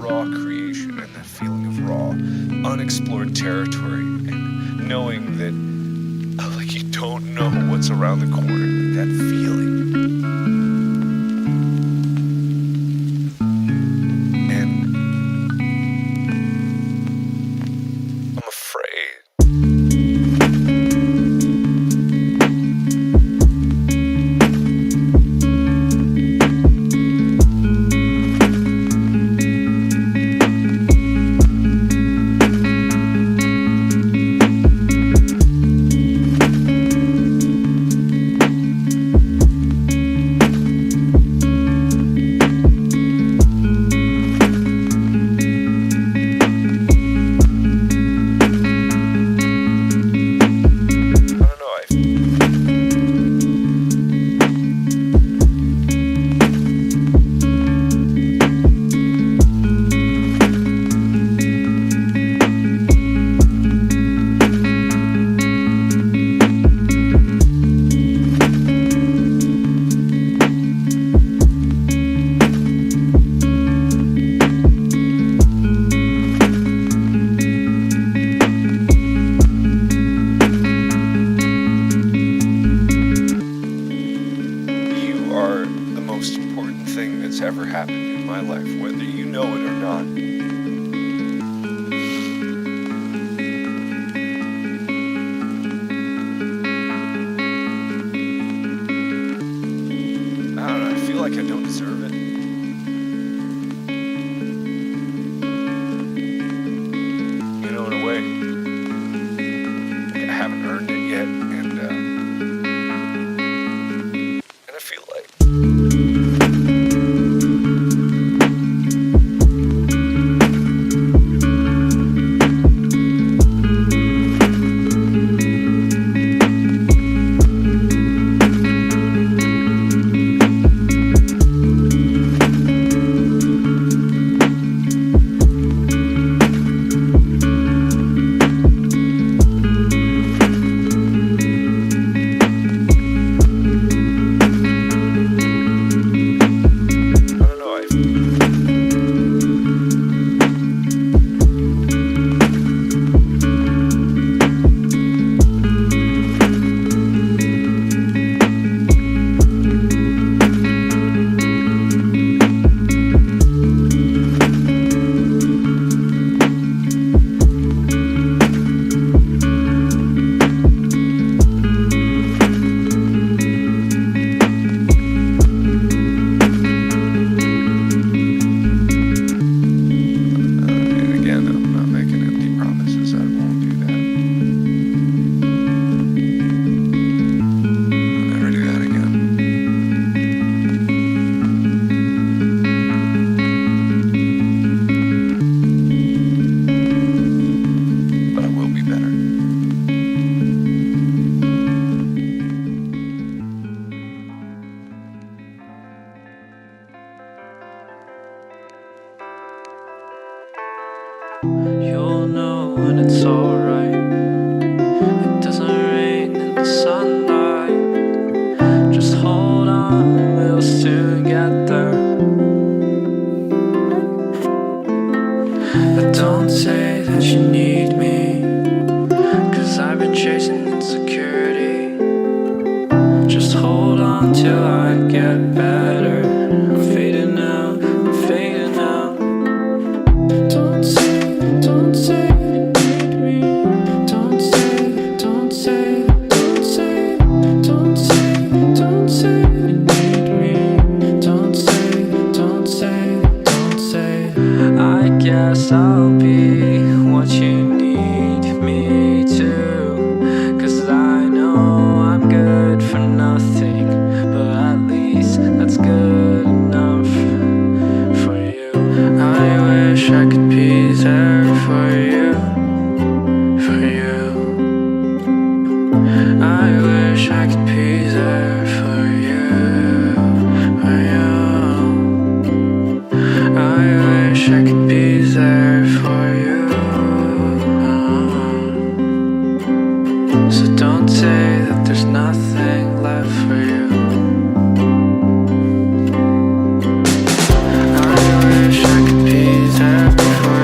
raw creation and that feeling of raw, unexplored territory, and knowing that, like, you don't know what's around the corner, like that feeling. And I'm afraid. Thing that's ever happened in my life, whether you know it or not. I don't know, I feel like I don't deserve it. You know, in a way, like I haven't earned it yet, and I feel like you'll know when it's alright. It doesn't rain in the sunlight. Just hold on, we'll soon get there. But don't say that you need me, 'cause I've been chasing insecurity. Just hold on till I get better. I'm fading out, I'm fading out. Don't say you need me. Don't say you need me. Don't say. I guess I'll be what you need me to, 'cause I know I'm good for nothing, but at least that's good enough for you. I wish I could be there for you. I wish I could be there for you. I wish I could be there for you. So don't say that there's nothing